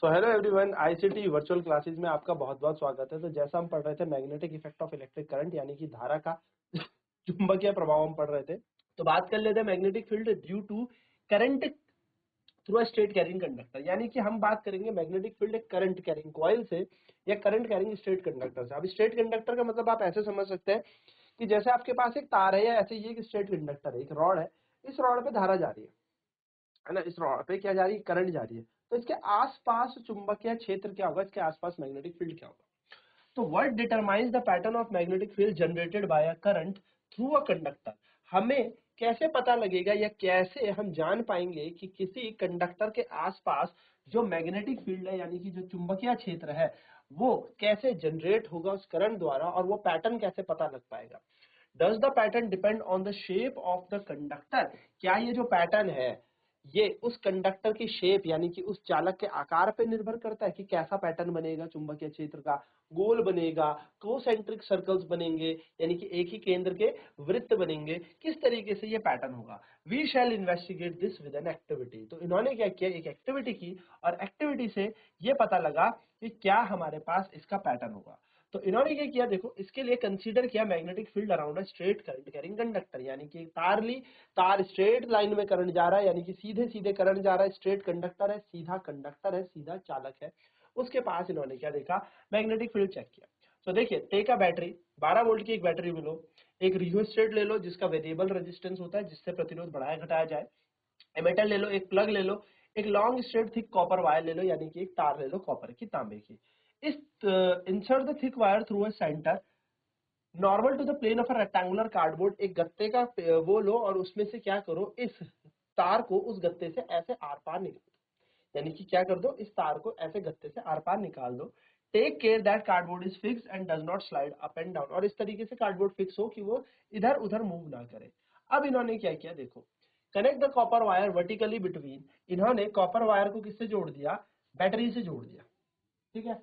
So hello everyone, ICT virtual classes में आपका बहुत बहुत स्वागत है। तो जैसा हम पढ़ रहे थे magnetic effect of electric current, यानी कि धारा का चुंबकीय प्रभाव हम पढ़ रहे थे। तो बात कर लेते हैं magnetic field due to current through a straight carrying conductor, यानी कि हम बात करेंगे मैग्नेटिक फील्ड एक करंट कैरिंग कॉइल से या करंट कैरिंग स्ट्रेट कंडक्टर से। अब स्ट्रेट कंडक्टर का मतलब आप ऐसे समझ सकते हैं कि जैसे आपके पास एक तार है या ऐसे ही एक स्ट्रेट कंडक्टर है, एक रॉड है, इस रॉड पे धारा जा रही है ना, इस रॉड पे क्या जा रही है, करंट जा रही है। तो इसके आसपास चुंबकीय क्षेत्र क्या होगा, इसके आसपास मैग्नेटिक फील्ड क्या होगा। तो what determines the pattern of magnetic field generated by a current through a conductor. हमें कैसे पता लगेगा या कैसे हम जान पाएंगे कि किसी कंडक्टर के आसपास जो मैग्नेटिक फील्ड है यानी कि जो चुंबकीय क्षेत्र है वो कैसे जनरेट होगा उस करंट द्वारा, और वो पैटर्न कैसे पता लग पाएगा। Does the pattern depend on the shape of the conductor. क्या ये जो पैटर्न है ये उस कंडक्टर की शेप यानी कि उस चालक के आकार पे निर्भर करता है कि कैसा पैटर्न बनेगा चुंबकीय क्षेत्र का, गोल बनेगा, कोसेंट्रिक सर्कल्स बनेंगे यानी कि एक ही केंद्र के वृत्त बनेंगे, किस तरीके से ये पैटर्न होगा। We shall investigate this with an activity. तो इन्होंने क्या किया, एक एक्टिविटी की और एक्टिविटी से ये पता लगा कि क्या हमारे पास इसका पैटर्न होगा। तो इन्होंने क्या किया, देखो इसके लिए कंसीडर किया magnetic field around a straight current carrying conductor, यानी कि तार ली, तार स्ट्रेट लाइन में करंट जा रहा है यानी कि सीधे सीधे करंट जा रहा है, स्ट्रेट कंडक्टर है, सीधा कंडक्टर है, सीधा चालक है। उसके पास इन्होंने क्या देखा, मैग्नेटिक फील्ड चेक किया। तो देखिए टेक अ बैटरी, 12 वोल्ट की एक बैटरी में लो, एक रियोस्टेट ले लो जिसका वेरिएबल रेजिस्टेंस होता है जिससे प्रतिरोध बढ़ाया घटाया जाए, एमीटर ले लो, एक प्लग ले लो, एक long straight thick copper wire ले लो यानी कि एक तार ले लो कॉपर की, तांबे की। इस insert the thick wire through a centre normal to the plane of a rectangular cardboard. एक गत्ते का वो लो और उसमें से क्या करो, इस तार को उस गत्ते से ऐसे आर पार निकाल दो, यानी कि क्या कर दो, इस तार को ऐसे गत्ते से आर पार निकाल दो। Take care that cardboard is fix and does not slide up and down, और इस तरीके से कार्डबोर्ड फिक्स हो कि वो इधर उधर मूव ना करे। अब इन्होंने क्या किया, देखो connect the copper wire vertically between, इन्होंने कॉपर वायर को किससे जोड़ दिया, बैटरी से जोड़ दिया, ठीक है।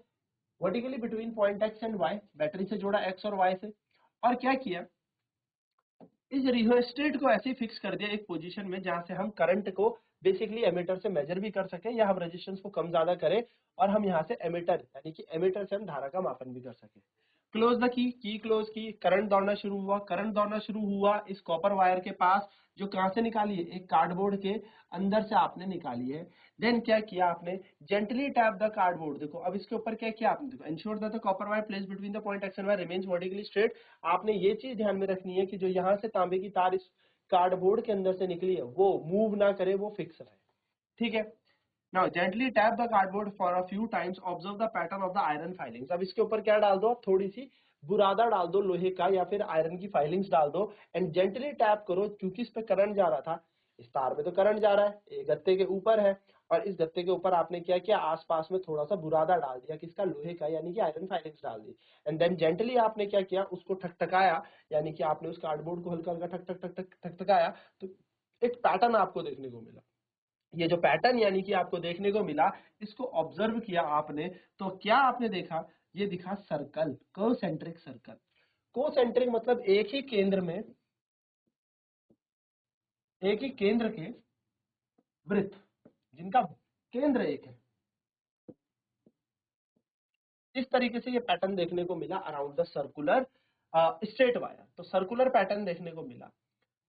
Vertically between point X and Y, battery से जोड़ा एक्स और वाई से, और क्या किया, इस रियोस्टेट को ऐसे फिक्स कर दिया एक पोजीशन में जहां से हम करंट को बेसिकली एमीटर से मेजर भी कर सके या हम रेजिस्टेंस को कम ज्यादा करें और हम यहां से एमीटर यानी कि एमीटर से हम धारा का मापन भी कर सके। क्लोज द की क्लोज की, करंट दौड़ना शुरू हुआ, करंट दौड़ना शुरू हुआ इस कॉपर वायर के पास, जो कहां से निकाली है, एक कार्डबोर्ड के अंदर से आपने निकाली है। देन क्या किया आपने, जेंटली टैप द कार्डबोर्ड, देखो अब इसके ऊपर क्या किया आपने, देखो ensure that the copper wire place between the point X and Y remains vertically straight. आपने ये चीज ध्यान में रखनी है कि जो यहाँ से तांबे की तार इस कार्डबोर्ड के अंदर से निकली है वो मूव ना करे, वो फिक्स रहे, ठीक है। Now gently tap the cardboard for a few times, observe the pattern of the iron filings. अब इसके ऊपर क्या डाल दो, थोड़ी सी बुरादा डाल दो लोहे का या फिर आयरन की फाइलिंग्स डाल दो एंड जेंटली टैप करो, क्योंकि इस पे करंट जा रहा था, इस तार में तो करंट जा रहा है, ये गत्ते के ऊपर है और इस गत्ते के ऊपर आपने क्या किया, आसपास में थोड़ा सा बुरादा डाल दिया, किसका, लोहे का, यानी कि आयरन फाइलिंग्स डाल दी। एंड देन जेंटली आपने क्या किया, उसको ठकठकाया, यानी कि आपने उस कार्डबोर्ड को हल्का हल्का ठक ठक ठक ठक ठकठकाया, तो एक पैटर्न आपको देखने को मिला। ये जो पैटर्न यानी कि आपको देखने को मिला, इसको ऑब्जर्व किया आपने, तो क्या आपने देखा, ये दिखा सर्कल, कोसेंट्रिक सर्कल। कोसेंट्रिक मतलब एक ही केंद्र में, एक ही केंद्र के वृत्त जिनका केंद्र एक है, इस तरीके से ये पैटर्न देखने को मिला around the circular straight wire. तो सर्कुलर पैटर्न देखने को मिला।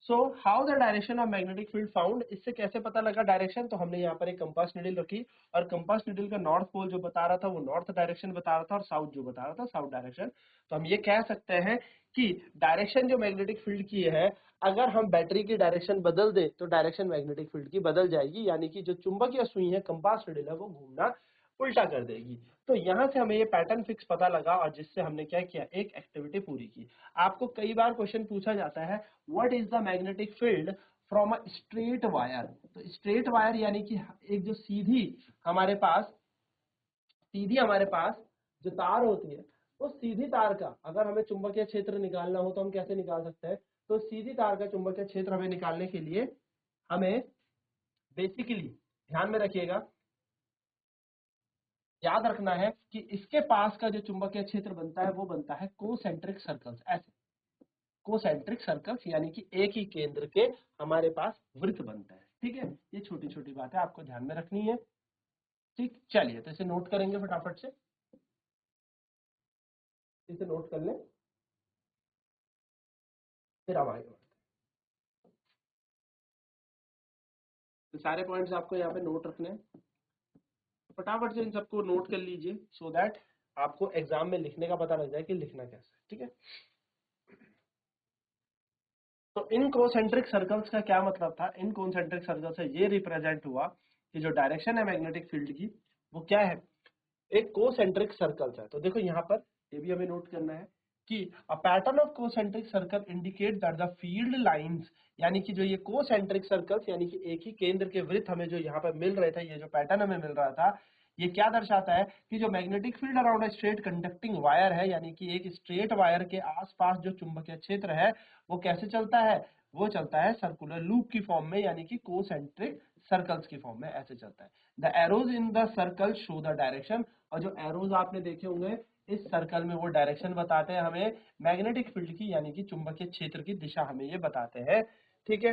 So how the direction of magnetic field found, इससे कैसे पता लगा डायरेक्शन, तो हमने यहाँ पर एक कंपास नीडल रखी और कंपास नीडल का नॉर्थ पोल जो बता रहा था वो नॉर्थ डायरेक्शन बता रहा था और साउथ जो बता रहा था साउथ डायरेक्शन। तो हम ये कह सकते हैं कि डायरेक्शन जो मैग्नेटिक फील्ड की है, अगर हम बैटरी की डायरेक्शन बदल दे तो डायरेक्शन मैग्नेटिक फील्ड की बदल जाएगी, यानी कि जो चुंबकीय सुई है, कंपास नीडल है, वो घूमना उल्टा कर देगी। तो यहां से हमें ये पैटर्न फिक्स पता लगा और जिससे हमने क्या किया, एक एक्टिविटी पूरी की। आपको कई बार क्वेश्चन पूछा जाता है, what is the magnetic field from a straight wire. तो स्ट्रेट वायर यानी कि एक जो सीधी हमारे पास जो तार होती है, उस सीधी तार का अगर हमें चुंबकीय क्षेत्र निकालना हो तो हम कैसे निकाल सकते हैं। तो सीधी तार का चुंबकीय क्षेत्र हमें निकालने के लिए हमें बेसिकली ध्यान में रखिएगा, याद रखना है कि इसके पास का जो चुंबकीय क्षेत्र बनता है वो बनता है कोसेंट्रिक सर्कल्स, ऐसे कोसेंट्रिक सर्कल्स, यानी कि एक ही केंद्र के हमारे पास वृत्त बनता है, ठीक है। ये छोटी छोटी बातें आपको ध्यान में रखनी है। ठीक, चलिए तो इसे नोट करेंगे फटाफट से, इसे नोट कर लें, फिर हम आगे बढ़ते हैं। तो सारे पॉइंट्स आपको यहाँ पे नोट रखने हैं, फटाफट से इन सबको नोट कर लीजिए सो दैट आपको एग्जाम में लिखने का पता लग जाए कि लिखना कैसे है। ठीक है, तो इन कोसेंट्रिक सर्कल्स का क्या मतलब था? इन कोसेंट्रिक सर्कल से ये रिप्रेजेंट हुआ कि जो डायरेक्शन है मैग्नेटिक फील्ड की वो क्या है, एक कोसेंट्रिक सर्कल्स है। तो देखो यहाँ पर ये भी हमें नोट करना है कि a pattern of concentric circle indicate that the field lines, यानी कि जो ये कोसेंट्रिक सर्कल्स यानी कि एक ही केंद्र के वृत्त हमें जो यहाँ पर मिल रहे थे, ये जो पैटर्न हमें मिल रहा था, ये क्या दर्शाता है कि जो magnetic field around straight conducting wire है, यानी कि एक स्ट्रेट वायर के आसपास जो चुंबकीय क्षेत्र है वो कैसे चलता है, वो चलता है सर्कुलर लूप की फॉर्म में, यानी कि कोसेंट्रिक सर्कल्स की फॉर्म में ऐसे चलता है। The arrows in the circle show the direction, और जो एरोज आपने देखे होंगे इस सर्कल में वो डायरेक्शन बताते हैं हमें मैग्नेटिक फील्ड की, यानी कि चुंबकीय क्षेत्र की दिशा हमें ये बताते हैं। ठीक है,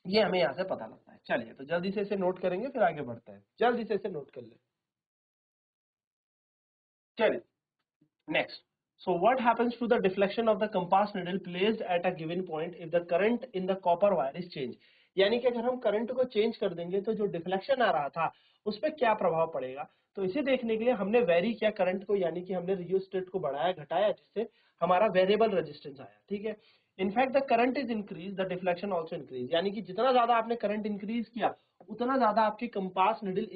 ये हमें यहाँ से पता लगता है। चलिए तो जल्दी से इसे नोट करेंगे, फिर आगे बढ़ते हैं, जल्दी से इसे नोट कर ले। चलिए next, so what happens to the deflection of the compass needle placed at a given point if the current in the copper wire is changed? यानी कि अगर हम करंट को चेंज कर देंगे तो जो डिफ्लेक्शन आ रहा था उस पर क्या प्रभाव पड़ेगा। तो इसे देखने के लिए हमने वेरी किया करंट को, यानी कि हमने रियोस्टेट को बढ़ाया घटाया, जिससे हमारा वेरिएबल रेजिस्टेंस आया। ठीक है, in fact the current is increase the deflection also increase, यानी कि जितना ज्यादा आपने करंट इंक्रीज किया उतना ज्यादा आपकी कंपास निडल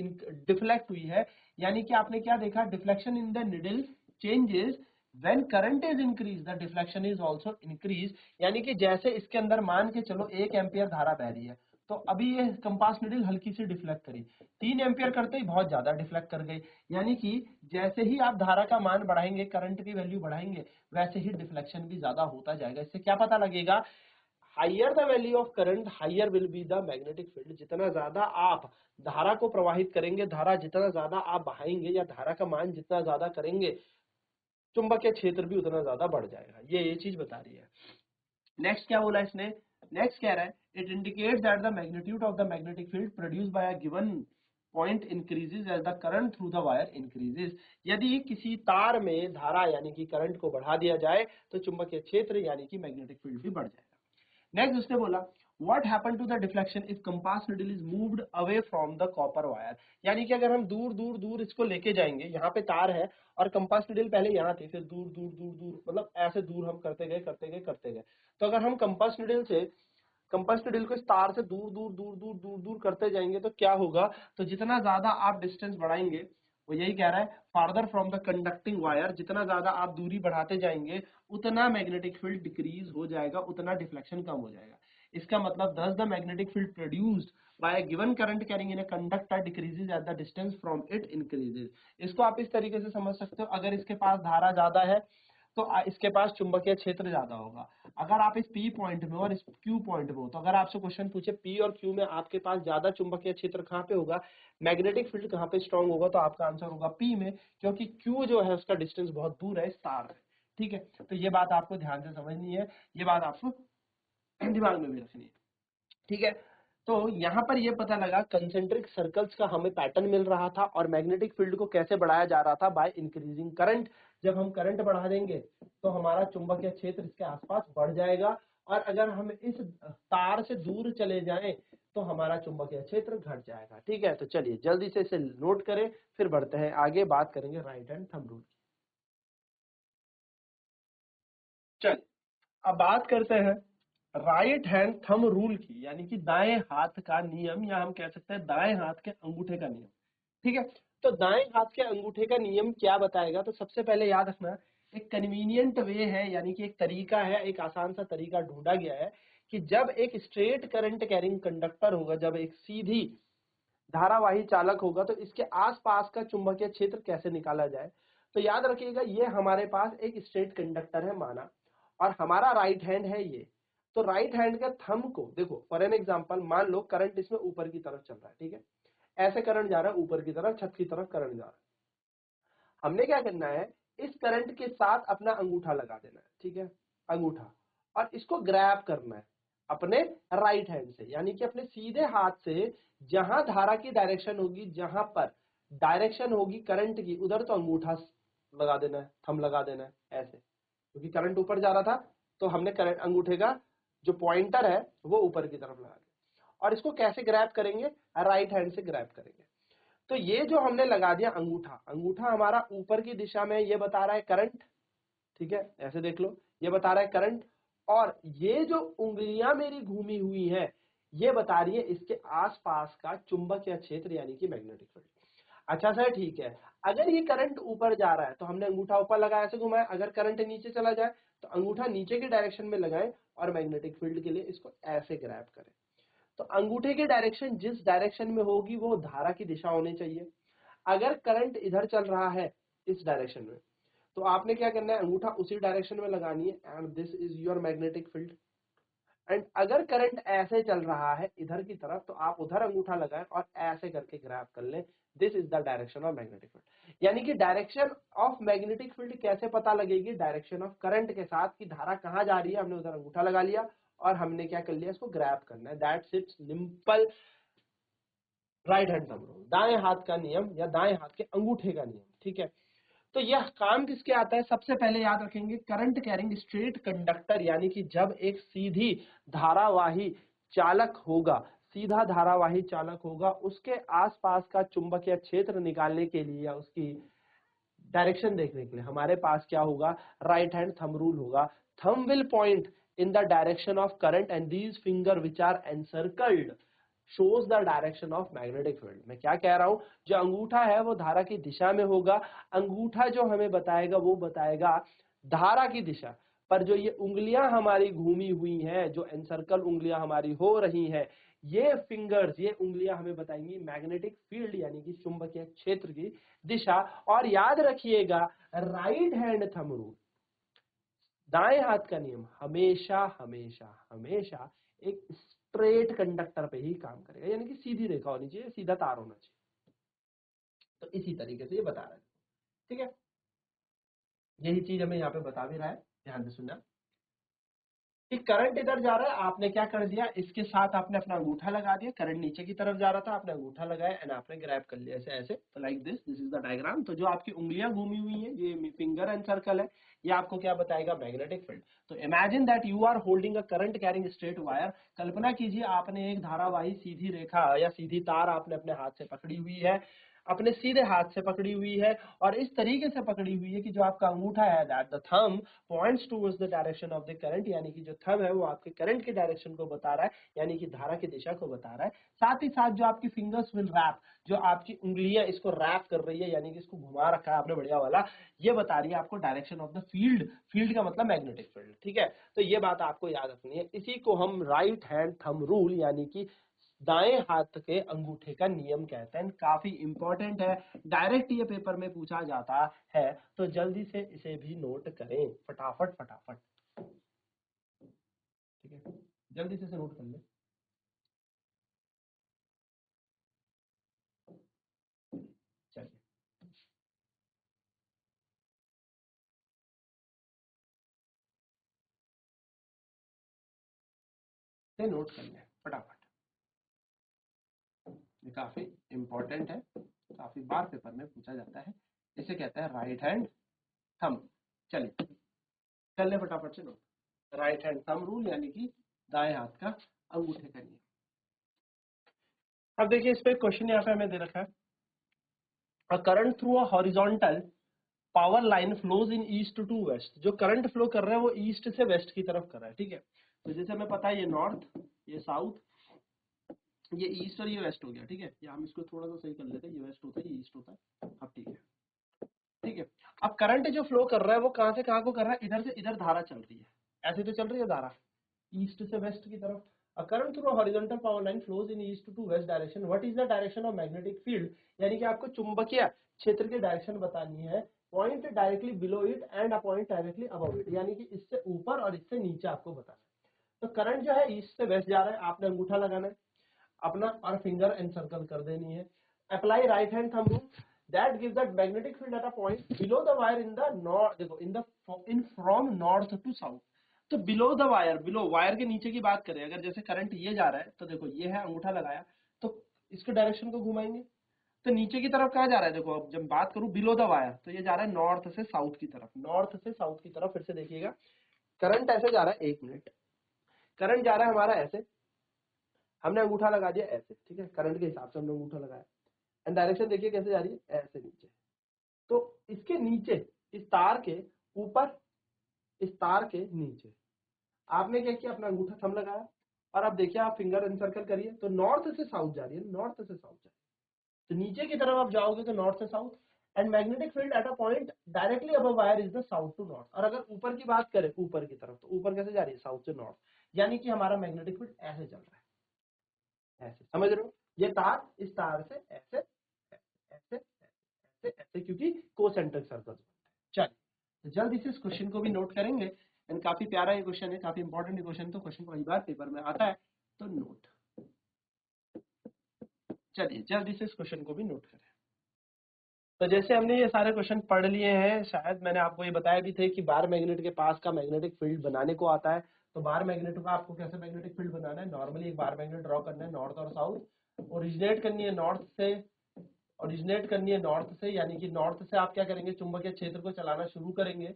डिफ्लेक्ट हुई है। यानी कि आपने क्या देखा, deflection in the needle changes when current is increased the deflection is also increase, यानी कि जैसे इसके अंदर मान के चलो 1 एम्पियर धारा बह रही है, तो अभी ये कंपास निडल हल्की सी डिफ्लेक्ट करी, 3 एम्पियर करते ही बहुत ज्यादा डिफ्लेक्ट कर गई। यानी कि जैसे ही आप धारा का मान बढ़ाएंगे, करंट की वैल्यू बढ़ाएंगे, वैसे ही डिफ्लेक्शन भी ज्यादा होता जाएगा। इससे क्या पता लगेगा, higher the value of current higher will be the magnetic field. जितना ज्यादा आप धारा को प्रवाहित करेंगे, धारा जितना ज्यादा आप बहाएंगे या धारा का मान जितना ज्यादा करेंगे, चुंबकीय क्षेत्र भी उतना ज्यादा बढ़ जाएगा। ये चीज बता रही है। नेक्स्ट क्या बोला इसने, नेक्स्ट कह रहा है it indicates that the magnitude of the magnetic field produced by a given point increases as the current through the wire increases. यदि किसी तार में धारा यानी कि करंट को बढ़ा दिया जाए तो चुंबकीय क्षेत्र यानी कि मैग्नेटिक फील्ड भी बढ़ जाएगा। नेक्स्ट उसने बोला what happen to the deflection if compass needle is moved away from the copper wire, यानी कि अगर हम दूर दूर दूर इसको लेके जाएंगे, यहाँ पे तार है और कंपास नीडल पहले यहाँ थी, फिर दूर दूर दूर दूर मतलब ऐसे दूर हम करते गए करते गए करते गए, तो अगर हम कंपास नीडल को इस तार से दूर दूर दूर दूर दूर दूर करते जाएंगे तो क्या होगा, तो जितना ज्यादा आप डिस्टेंस बढ़ाएंगे, वो यही कह रहा है farther from the conducting wire, जितना ज्यादा आप दूरी बढ़ाते जाएंगे उतना मैग्नेटिक फील्ड डिक्रीज हो जाएगा, उतना डिफ्लेक्शन कम हो जाएगा। इसका मतलब दस the magnetic field produced by a given current carrying in a conductor decreases at the distance from it increases. इसको आप इस तरीके से समझ सकते हो, अगर इसके पास धारा ज्यादा है तो इसके पास चुंबकीय क्षेत्र ज्यादा होगा। अगर आप इस P पॉइंट में और इस Q पॉइंट में हो, तो अगर आपसे क्वेश्चन पूछे P और Q में आपके पास ज्यादा चुंबकीय क्षेत्र कहाँ पे होगा, मैग्नेटिक फील्ड कहाँ पे स्ट्रांग होगा, तो आपका आंसर होगा P में, क्योंकि Q जो है उसका डिस्टेंस बहुत दूर है इस तार से। ठीक है, तो ये बात आपको ध्यान से समझनी है, ये बात आपको दिमाग में भी रखनी है। ठीक है, तो यहाँ पर ये पता लगा कंसेंट्रिक सर्कल्स का हमें पैटर्न मिल रहा था और मैग्नेटिक फील्ड को कैसे बढ़ाया जा रहा था, बाय इंक्रीजिंग करंट। जब हम करंट बढ़ा देंगे तो हमारा चुंबकीय क्षेत्र इसके आसपास बढ़ जाएगा, और अगर हम इस तार से दूर चले जाएं तो हमारा चुंबकीय क्षेत्र घट जाएगा। ठीक है, तो चलिए जल्दी से इसे नोट करें, फिर बढ़ते हैं आगे, बात करेंगे राइट हैंड थंब रूल की। चलिए अब बात करते हैं राइट हैंड थंब रूल की, यानी कि दाएं हाथ का नियम, या हम कह सकते हैं दाएं हाथ के अंगूठे का नियम। ठीक है, तो दाएं हाथ के अंगूठे का नियम क्या बताएगा, तो सबसे पहले याद रखना एक कन्वीनियंट वे है, यानी कि एक तरीका है, एक आसान सा तरीका ढूंढा गया है कि जब एक स्ट्रेट करंट कैरिंग कंडक्टर होगा, जब एक सीधी धारावाही चालक होगा, तो इसके आसपास का चुंबकीय क्षेत्र कैसे निकाला जाए। तो याद रखिएगा ये हमारे पास एक स्ट्रेट कंडक्टर है माना, और हमारा राइट हैंड है ये। तो राइट हैंड के थंब को देखो, फॉर एन एग्जांपल मान लो करंट इसमें ऊपर की तरफ चल रहा है। ठीक है, ऐसे करंट जा रहा है ऊपर की तरफ, छत की तरफ करंट जा रहा है। हमने क्या करना है, इस करंट के साथ अपना अंगूठा लगा देना है। ठीक है, अंगूठा, और इसको ग्रैब करना है, अपने राइट हैंड से, यानी कि अपने सीधे हाथ से जहां धारा की डायरेक्शन होगी, जहां पर डायरेक्शन होगी करंट की, उधर तो अंगूठा लगा देना है, थंब लगा देना है ऐसे, क्योंकि करंट ऊपर जा रहा था तो हमने करंट अंगूठे का जो पॉइंटर है वो ऊपर की तरफ लगा दिया। और इसको कैसे ग्रैब करेंगे, राइट हैंड से ग्रैब करेंगे। तो ये जो हमने लगा दिया अंगूठा, अंगूठा हमारा ऊपर की दिशा में ये बता रहा है करंट, ठीक है, ऐसे देख लो, ये बता रहा है करंट। और ये जो उंगलियां मेरी घूमी हुई हैं ये बता रही है इसके आसपास का चुंबकीय क्षेत्र यानी कि मैग्नेटिक फील्ड। अच्छा सर ठीक है, अगर ये करंट ऊपर जा रहा है तो हमने अंगूठा ऊपर लगाया, ऐसे घुमाया, अगर करंट नीचे चला जाए तो अंगूठा नीचे की डायरेक्शन में लगाएं और मैग्नेटिक फील्ड के लिए इसको ऐसे ग्रैब करें। तो अंगूठे की डायरेक्शन जिस डायरेक्शन में होगी वो धारा की दिशा होनी चाहिए। अगर करंट इधर चल रहा है इस डायरेक्शन में तो आपने क्या करना है, अंगूठा उसी डायरेक्शन में लगानी है and this is your magnetic field. And अगर करंट ऐसे चल रहा है इधर की तरफ तो आप उधर अंगूठा लगाएं और ऐसे करके ग्रैब कर लें, this is the direction of magnetic field. यानी कि डायरेक्शन ऑफ मैग्नेटिक फील्ड कैसे पता लगेगी, डायरेक्शन ऑफ करंट के साथ कि धारा कहां जा रही है, हमने उधर अंगूठा लगा लिया और हमने क्या कर लिया, इसको ग्रैब करना है। That's it, simple right hand thumb rule, दाएं हाथ का नियम या दाएं हाथ के अंगूठे का नियम, ठीक है। तो यह काम किसके आता है, सबसे पहले याद रखेंगे करंट कैरिंग स्ट्रेट कंडक्टर, यानी कि जब एक सीधी धारावाही चालक होगा, सीधा धारावाही चालक होगा, उसके आसपास का चुंबकीय क्षेत्र निकालने के लिए या उसकी डायरेक्शन देखने के लिए हमारे पास क्या होगा, राइट हैंड थंब रूल होगा। Thumb will point in the direction of current and these finger which are encircled shows the direction of magnetic field। मैं क्या कह रहा हूं, जो अंगूठा है वो धारा की दिशा में होगा, अंगूठा जो हमें बताएगा वो बताएगा धारा की दिशा, पर जो ये उंगलियां हमारी घूमी हुई हैं, जो एनसर्कल उंगलियां हमारी हो रही हैं, ये फिंगर्स, ये उंगलियां हमें बताएंगी मैग्नेटिक फील्ड यानी कि चुंबकीय क्षेत्र की दिशा। और याद रखिएगा राइट हैंड थंब रूल, दाएं हाथ का नियम हमेशा हमेशा हमेशा एक स्ट्रेट कंडक्टर पे ही काम करेगा, यानी कि सीधी रेखा होनी चाहिए, सीधा तार होना चाहिए। तो इसी तरीके से ये बता रहा है, ठीक है, यही चीज हमें यहाँ पे बता भी रहा है, ध्यान से सुनना कि करंट इधर जा रहा है, आपने क्या कर दिया, इसके साथ आपने अपना अंगूठा लगा दिया, करंट नीचे की तरफ जा रहा था, आपने अंगूठा लगाया एंड आपने ग्रैब कर लिया ऐसे ऐसे, तो like this is the diagram. तो जो आपकी उंगलियां घूमी हुई हैं, ये फिंगर एंड सर्कल है, ये आपको क्या बताएगा, मैग्नेटिक फील्ड। तो imagine that you are holding a current carrying straight wire, कल्पना कीजिए आपने एक धारावाही सीधी रेखा या सीधी तार आपने अपने हाथ से पकड़ी हुई है, अपने सीधे हाथ से पकड़ी हुई है, और इस तरीके से पकड़ी हुई है कि जो आपका अंगूठा है that the thumb points towards the direction of the current, यानी कि जो थंब है वो आपके करंट के डायरेक्शन को बता रहा है, यानी कि धारा की दिशा को बता रहा है। साथ ही साथ जो आपकी फिंगर्स विल रैप, जो आपकी उंगलियां इसको रैप कर रही है, यानी कि इसको घुमा रखा है आपने बढ़िया वाला, ये बता रही है आपको direction of the field, field का मतलब मैग्नेटिक फील्ड, ठीक है। तो ये बात आपको याद रखनी है, इसी को हम राइट हैंड थंब रूल यानी कि दाएं हाथ के अंगूठे का नियम कहते हैं। काफी इंपॉर्टेंट है, डायरेक्ट ये पेपर में पूछा जाता है, तो जल्दी से इसे भी नोट करें फटाफट फटाफट, ठीक है, जल्दी से इसे नोट कर ले। चलिए इसे नोट कर ले फटाफट, ये काफी इंपॉर्टेंट है, काफी बार पेपर में पूछा जाता है, इसे कहते हैं राइट हैंड थंब। चलिए कर ले फटाफट से note, right hand thumb rule यानी कि दाएं हाथ का अंगूठे का नियम। अब देखिए इस पे क्वेश्चन यहाँ पे हमें दे रखा है, a current through a horizontal power line flows in east to west, जो करंट फ्लो कर रहा है वो ईस्ट से वेस्ट की तरफ कर रहा है, ठीक है। तो जैसे हमें पता है ये नॉर्थ, ये साउथ, ये ईस्ट और ये वेस्ट हो गया, ठीक है। या हम इसको थोड़ा सा सही कर लेते हैं, ये वेस्ट होता है, ये ईस्ट होता है, अब ठीक है, ठीक है। अब करंट जो फ्लो कर रहा है वो कहां से कहां को कर रहा है, इधर से इधर धारा चल रही है, ऐसे तो चल रही है धारा ईस्ट से वेस्ट की तरफ। A current through a horizontal power line flows in east to west direction. What is the direction of magnetic field? यानी कि आपको चुंबकीय क्षेत्र की डायरेक्शन बतानी है, point directly below it and a point directly above it, यानी कि इससे ऊपर और इससे नीचे आपको बताना है। तो करंट जो है ईस्ट से वेस्ट जा रहा है, आपने अंगूठा लगाना है अपना और फिंगर एनसर्कल कर देनी है। Apply right hand thumb rule that gives that magnetic field at a point below the wire in the north, देखो in the in from north to south। तो below the wire, below wire के नीचे की बात करें, अगर जैसे current ये जा रहा है तो देखो ये है, अंगूठा लगाया तो इसके डायरेक्शन को घुमाएंगे तो नीचे की तरफ कहाँ जा रहा है, देखो अब जब बात करूं बिलो द वायर तो ये जा रहा है नॉर्थ से साउथ की तरफ, नॉर्थ से साउथ की तरफ। फिर से देखिएगा, करंट ऐसे जा रहा है, 1 मिनट, करंट जा रहा है हमारा ऐसे, हमने अंगूठा लगा दिया ऐसे, ठीक है, करंट के हिसाब से हमने अंगूठा लगाया, एंड डायरेक्शन देखिए कैसे जा रही है, ऐसे नीचे। तो इसके नीचे, इस तार के ऊपर, इस तार के नीचे आपने क्या किया, अपना अंगूठा थंब लगाया और अब देखिए आप फिंगर एनसर्कल करिए तो नॉर्थ से साउथ जा रही है, नॉर्थ से साउथ जा रही है। तो नीचे की तरफ आप जाओगे तो नॉर्थ से south, and magnetic field at a point directly above wire is the south to north. और अगर ऊपर की बात करें, ऊपर की तरफ, तो ऊपर कैसे जा रही है, साउथ से नॉर्थ, यानी कि हमारा मैग्नेटिक फील्ड ऐसे चल रहा है, ऐसे, समझ रहे हो, ये तार इस तार से ऐसे ऐसे ऐसे ऐसे, क्योंकि कोसेंट्रिक सर्कल्स बनते हैं। चलिए, तो जल्दी से इस क्वेश्चन को भी नोट करेंगे, एंड काफी प्यारा ये क्वेश्चन है, काफी इंपॉर्टेंट क्वेश्चन, तो क्वेश्चन कई बार पेपर में आता है तो नोट। चलिए जल्दी से इस क्वेश्चन को भी नोट करें। तो जैसे हमने ये सारे क्वेश्चन पढ़ लिए हैं, शायद मैंने आपको ये बताया भी थे कि बार मैग्नेट के पास का मैग्नेटिक फील्ड बनाने को आता है। तो बार मैग्नेट का आपको कैसे मैग्नेटिक फील्ड बनाना है, नॉर्मली एक बार मैग्नेट ड्रॉ करना है नॉर्थ और साउथ, ओरिजिनेट करनी है नॉर्थ से, ओरिजिनेट करनी है नॉर्थ से, यानी कि नॉर्थ से आप क्या करेंगे, चुंबकीय क्षेत्र को चलाना शुरू करेंगे,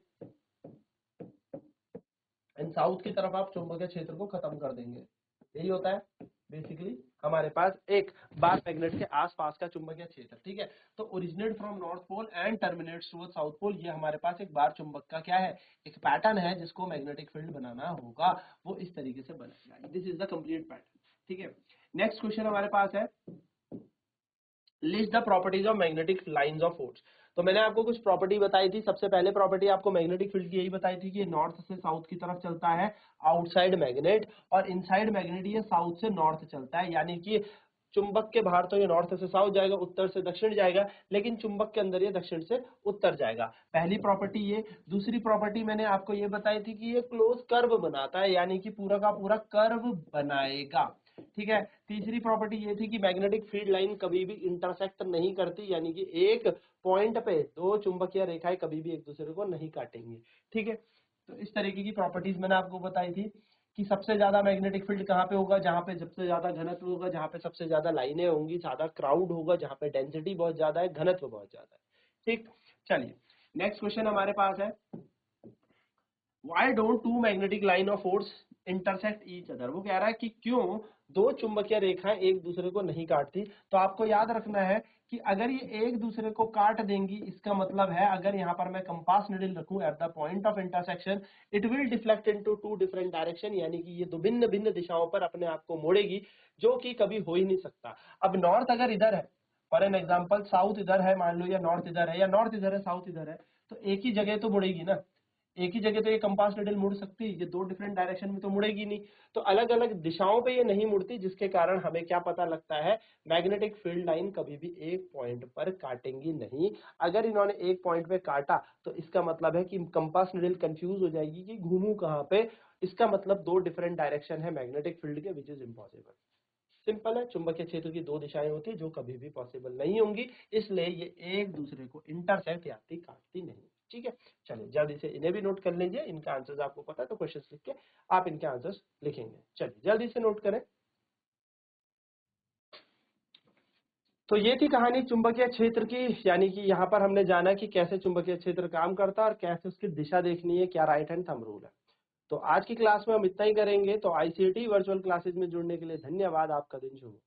एंड साउथ की तरफ आप चुंबकीय क्षेत्र को खत्म कर देंगे। यही होता है बेसिकली हमारे पास एक बार मैग्नेट के आसपास का चुंबकीय क्षेत्र, ठीक है। तो originate from north pole and terminates towards south pole, ये हमारे पास एक बार चुंबक का क्या है, एक पैटर्न है जिसको मैग्नेटिक फील्ड बनाना होगा, वो इस तरीके से बनेगा। This is the complete pattern, ठीक है। नेक्स्ट क्वेश्चन हमारे पास है, list the properties of magnetic lines of force. तो मैंने आपको कुछ प्रॉपर्टी बताई थी। सबसे पहले प्रॉपर्टी आपको मैग्नेटिक फील्ड की यही बताई थी कि नॉर्थ से साउथ की तरफ चलता है आउटसाइड मैग्नेट, और इनसाइड मैग्नेट ये साउथ से नॉर्थ चलता है, यानी कि चुंबक के बाहर तो ये नॉर्थ से साउथ जाएगा, उत्तर से दक्षिण जाएगा, लेकिन चुंबक के अंदर ये दक्षिण से उत्तर जाएगा। पहली प्रॉपर्टी ये। दूसरी प्रॉपर्टी मैंने आपको ये बताई थी कि ये क्लोज कर्व बनाता है, यानी कि पूरा का पूरा कर्व बनाएगा, ठीक है। तीसरी प्रॉपर्टी ये थी कि मैग्नेटिक फील्ड लाइन कभी भी इंटरसेक्ट नहीं करती, यानी कि एक पॉइंट पे दो चुंबकीय रेखाएं कभी भी एक दूसरे को नहीं काटेंगी, ठीक है। तो इस तरीके की प्रॉपर्टीज मैंने आपको बताई थी कि सबसे ज्यादा मैग्नेटिक फील्ड कहाँ पे होगा, जहाँ पे सबसे ज्यादा घनत्व होगा, जहाँ पे सबसे ज्यादा लाइनें होंगी, ज्यादा क्राउड होगा, जहाँ पे डेंसिटी बहुत ज्यादा है, घनत्व बहुत ज्यादा है, ठीक। चलिए नेक्स्ट क्वेश्चन हमारे पास है, Why don't two magnetic line of force intersect each other? वो कह रहा है कि क्यों दो चुंबकीय रेखाएं एक दूसरे को नहीं काटती। तो आपको याद रखना है कि अगर ये एक दूसरे को काट देंगी, इसका मतलब है अगर यहाँ पर मैं कंपास निडल रखूं at the point of intersection, it will deflect into two different direction, यानी कि ये दो भिन्न भिन्न दिशाओं पर अपने आप को मोड़ेगी, जो कि कभी हो ही नहीं सकता। अब नॉर्थ अगर इधर है, फॉर एन एग्जाम्पल साउथ इधर है मान लो, या नॉर्थ इधर है, या नॉर्थ इधर है साउथ इधर है, तो एक ही जगह तो मुड़ेगी ना, एक ही जगह तो ये कंपास निडल मुड़ सकती है, ये दो डिफरेंट डायरेक्शन में तो मुड़ेगी नहीं। तो अलग अलग दिशाओं पे ये नहीं मुड़ती, जिसके कारण हमें क्या पता लगता है, मैग्नेटिक फील्ड लाइन कभी भी एक पॉइंट पर काटेंगी नहीं। अगर इन्होंने एक पॉइंट पे काटा तो इसका मतलब है कि कंपास निडल कंफ्यूज हो जाएगी कि घूमू कहाँ पे। इसका मतलब दो डिफरेंट डायरेक्शन है मैग्नेटिक फील्ड के, विच इज इम्पॉसिबल। सिंपल है, चुंबकीय क्षेत्र की दो दिशाएं होती है जो कभी भी पॉसिबल नहीं होंगी, इसलिए ये एक दूसरे को इंटरसेक्ट यानी काटती नहीं, ठीक है। चलिए जल्दी से इन्हें भी नोट कर लीजिए, इनका आंसर्स आपको पता है तो क्वेश्चन लिख के आप इनके आंसर्स लिखेंगे। चलिए जल्दी से नोट करें। तो ये थी कहानी चुंबकीय क्षेत्र की, यानी कि यहाँ पर हमने जाना कि कैसे चुंबकीय क्षेत्र काम करता है और कैसे उसकी दिशा देखनी है, क्या राइट हैंड थंब रूल है। तो आज की क्लास में हम इतना ही करेंगे। तो आईसीटी वर्चुअल क्लासेज में जुड़ने के लिए धन्यवाद। आपका दिन शुभ हो।